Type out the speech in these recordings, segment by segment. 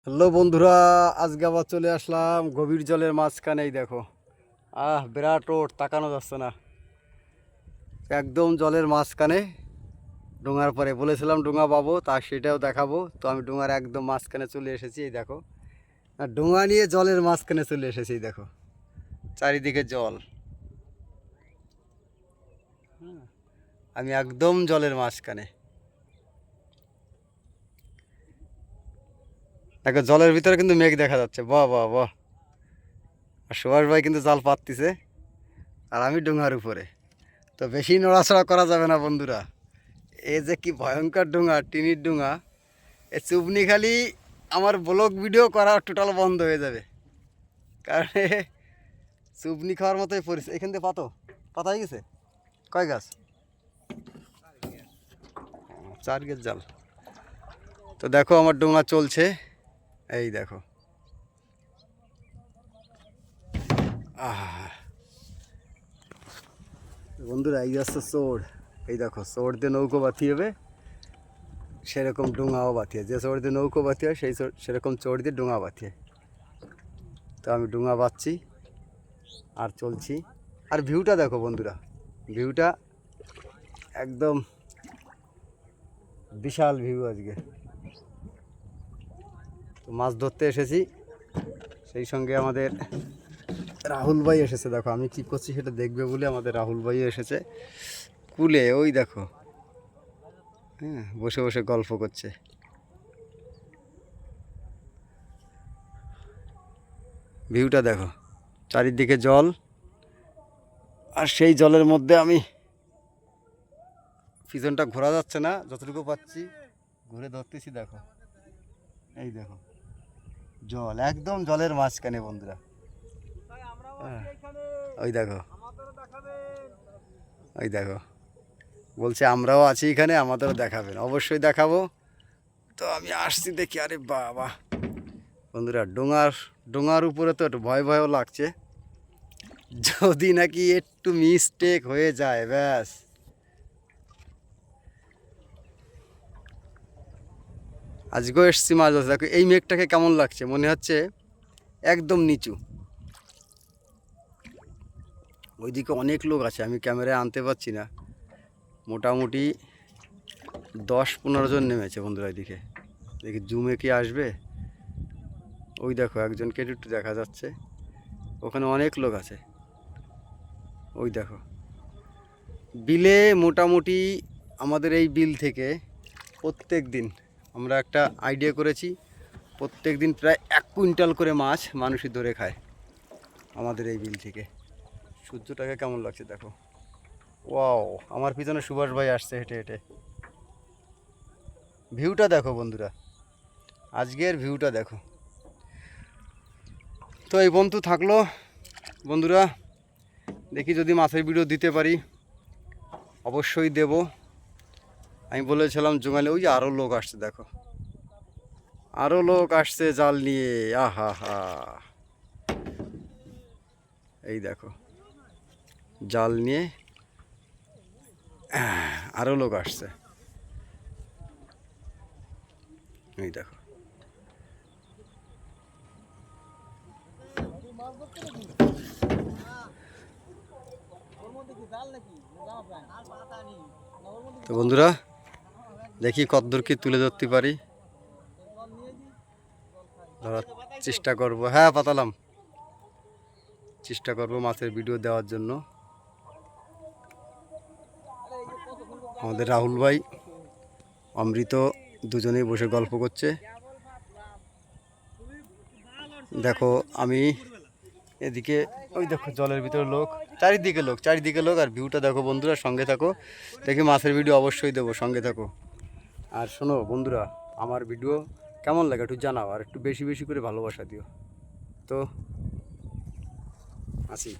Hello বন্ধুরা, আজকে আবার চলে আসলাম গভীর জলের মাঝখানেই। দেখো বিরাট রোড, তাকানো যাচ্ছে না। একদম জলের মাঝখানে ডোঙার পরে বলেছিলাম ডোঙা পাবো, তা সেটাও দেখাবো। তো আমি ডোঙার একদম মাঝখানে চলে এসেছি, এই দেখো। আর ডোঙা নিয়ে জলের মাঝখানে চলে এসেছি, এই দেখো চারিদিকে জল। আমি একদম জলের মাঝখানে। দেখো জলের ভিতরে কিন্তু মেঘ দেখা যাচ্ছে, বাহ বাহ বাহ। আর সুভাষ ভাই কিন্তু জাল পাততেছে, আর আমি ডোঙার উপরে। তো বেশি নড়াচড়া করা যাবে না বন্ধুরা। এই যে কি ভয়ঙ্কর ডোঙা, টিনির ডোঙা। এ চুবনি খালি আমার ব্লগ ভিডিও করা টোটাল বন্ধ হয়ে যাবে, কারণ চুবনি খাওয়ার মতোই পরিস্থিতি। এখান থেকে পাতা হয়ে গেছে কয় গাছ, 4 গেজ জাল। তো দেখো আমার ডোঙা চলছে, এই দেখো। বন্ধুরা এই যাচ্ছে চোর, এই দেখো চোর দিয়ে নৌকো বাতি হবে, সেরকম ডোঙাও বাতিয়ে। যে চোর দিয়ে নৌকো বাতি হয় সেই সেরকম চোর দিয়ে ডোঙা বাতিয়ে। তো আমি ডোঙা বাচ্ছি আর চলছি। আর ভিউটা দেখো বন্ধুরা, ভিউটা একদম বিশাল ভিউ আজকে। তো মাছ ধরতে এসেছি, সেই সঙ্গে আমাদের রাহুল ভাই এসেছে। দেখো আমি কী করছি সেটা দেখবে বলে আমাদের রাহুল ভাই এসেছে কুলে, ওই দেখো। হ্যাঁ, বসে বসে গল্প করছে। ভিউটা দেখো, চারিদিকে জল, আর সেই জলের মধ্যে আমি, পিছনটা ঘোরা যাচ্ছে না, যতটুকু পাচ্ছি ঘুরে ধরতেছি। দেখো এই দেখো জল, একদম জলের মাঝখানে বন্ধুরা। ওই দেখো, ওই দেখো বলছে আমরাও আছি এখানে, আমাদেরও দেখাবেন। অবশ্যই দেখাবো। তো আমি আসছি দেখি, আরে বাবা বন্ধুরা, ডোঙার উপরে তো একটু ভয় ভয়ও লাগছে। যদি নাকি একটু মিস্টেক হয়ে যায় ব্যাস। আজকেও এসছি মাছ ধরতে। দেখো এই মেঘটাকে কেমন লাগছে, মনে হচ্ছে একদম নিচু। ওইদিকে অনেক লোক আছে, আমি ক্যামেরায় আনতে পারছি না। মোটামুটি 10-15 জন নেমেছে বন্ধুরা ওইদিকে। দেখি জুমে কি আসবে। ওই দেখো একজনকে একটু দেখা যাচ্ছে, ওখানে অনেক লোক আছে। ওই দেখো বিলে, মোটামুটি আমাদের এই বিল থেকে প্রত্যেক দিন আমরা একটা আইডিয়া করেছি, প্রত্যেক দিন প্রায় 1 কুইন্টাল করে মাছ মানুষই ধরে খায় আমাদের এই বিল থেকে। সূর্যটাকে কেমন লাগছে দেখো, ওয়াও। আমার পিছনে সুভাষ ভাই আসছে হেঁটে হেঁটে। ভিউটা দেখো বন্ধুরা, আজকের ভিউটা দেখো। তো এই বন্ধু থাকলো বন্ধুরা, দেখি যদি মাছের ভিডিও দিতে পারি অবশ্যই দেব। আমি বলেছিলাম জোগালে, ওই যে আরও লোক আসছে দেখো, আরও লোক আসছে জাল নিয়ে। আহা হা, এই দেখো জাল নিয়ে আরও লোক আসছে, এই দেখো। তো বন্ধুরা দেখি কতদূর কি তুলে ধরতে পারি, ধরার চেষ্টা করব। হ্যাঁ পাতালাম, চেষ্টা করব মাছের ভিডিও দেওয়ার জন্য। আমাদের রাহুল ভাই, অমৃত দুজনেই বসে গল্প করছে। দেখো আমি এদিকে, ওই দেখো জলের ভিতরে লোক, চারিদিকে লোক। আর ভিউটা দেখো বন্ধুরা, সঙ্গে থাকো, দেখি মাছের ভিডিও অবশ্যই দেবো, সঙ্গে থাকো। আর শোনো বন্ধুরা, আমার ভিডিও কেমন লাগে একটু জানাও, আর একটু বেশি বেশি করে ভালোবাসা দিও। তো আসি।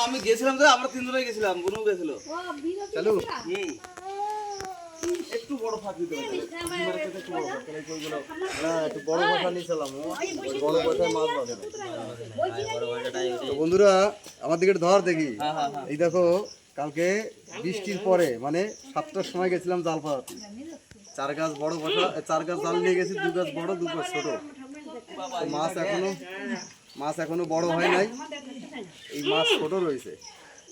আমি গেছিলাম তো, আমরা 3 জনে গেছিলাম, বুনু গেছিল। চলো একটু বড় ফাঁক দিতে হবে, একটু বড় ফাঁক, তাহলে কইগুলো একটু বড় কথা নিয়েছিলাম, বড় কথায় মাছ বাঁধে না। তো বন্ধুরা আমার দিকে একটু ধর দেখি। এই দেখো কালকে বৃষ্টির পরে, মানে 7টার সময় গেছিলাম জাল পাড়াতে, চার গাছ বড় বসা, চার গাছ জাল নিয়ে গেছি, 2 গাছ বড় 2 গাছ ছোট। তো মাছ এখনো বড় হয় নাই, এই মাছ ছোট রয়েছে।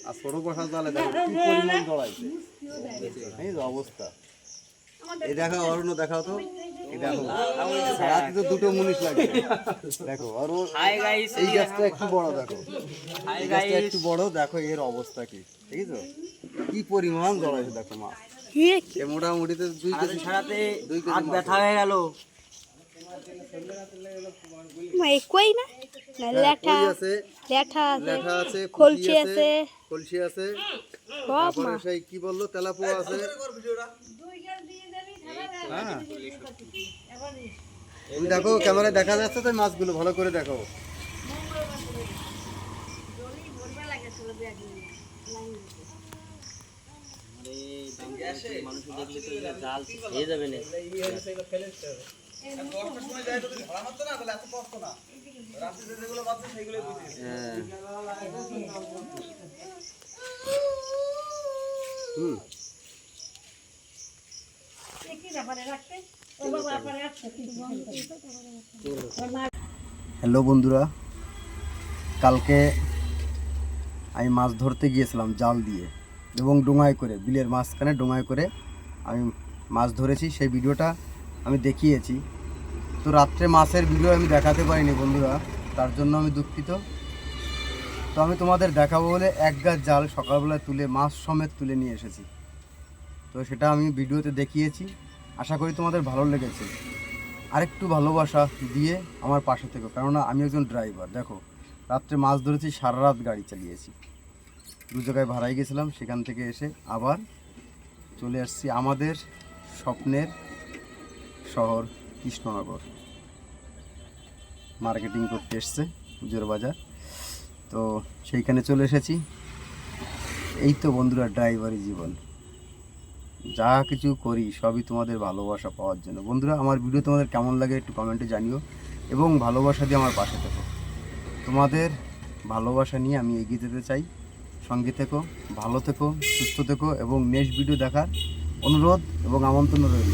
আর ছোট বসা জালে দেখো কি পরিমাণ জড়াইছে, এই যে অবস্থা। এই দেখো অরণ্য, দেখাও তো, এই দেখো রাতে তো 2টো মুনিশ লাগে। দেখো অরণ্য, এই গাছটা একটু বড়, দেখো এই গাছটা একটু বড়, দেখো এর অবস্থা কি, ঠিক আছে? কি পরিমাণ জড়াইছে দেখো মাছ। এ মোটামুটি তো 2 কেজি, 2 কেজি ব্যথা হয়ে গেল। কই না লেঠা আছে, লেঠা লেঠা আছে, কলসি আছে, কলসি আছে, সব তারপরে মাছ। সেই কি বললো তেলাপোয়া আছে। হ্যাঁ, তুমি দেখো ক্যামেরায় দেখা যাচ্ছে তো মাছগুলো, ভালো করে দেখো। হ্যাঁ। হুম। হ্যালো বন্ধুরা, কালকে আমি মাছ ধরতে গিয়েছিলাম জাল দিয়ে এবং ডোঙায় করে, বিলের মাঝখানে ডোঙায় করে আমি মাছ ধরেছি। সেই ভিডিওটা আমি দেখিয়েছি। তো রাত্রে মাছের ভিডিও আমি দেখাতে পারিনি বন্ধুরা, তার জন্য আমি দুঃখিত। তো আমি তোমাদের দেখাবো বলে 1 গাছ জাল সকালবেলা তুলে মাছ সমেত তুলে নিয়ে এসেছি। তো সেটা আমি ভিডিওতে দেখিয়েছি, আশা করি তোমাদের ভালো লেগেছে। আরেকটু ভালোবাসা দিয়ে আমার পাশে থেকো, কেননা আমি একজন ড্রাইভার। দেখো রাত্রে মাছ ধরেছি, সারা রাত গাড়ি চালিয়েছি, 2 জায়গায় ভাড়ায় গেছিলাম, সেখান থেকে এসে আবার চলে আসছি আমাদের স্বপ্নের শহর কৃষ্ণনগর। মার্কেটিং করতে এসছে পুজোর বাজার, তো সেইখানে চলে এসেছি। এই তো বন্ধুরা ড্রাইভারি জীবন, যা কিছু করি সবই তোমাদের ভালোবাসা পাওয়ার জন্য। বন্ধুরা আমার ভিডিও তোমাদের কেমন লাগে একটু কমেন্টে জানিও এবং ভালোবাসা দিয়ে আমার পাশে থেকো। তোমাদের ভালোবাসা নিয়ে আমি এগিয়ে যেতে চাই। সঙ্গে থেকো, ভালো থেকো, সুস্থ থেকো এবং নেক্সট ভিডিও দেখার অনুরোধ এবং আমন্ত্রণ রইল।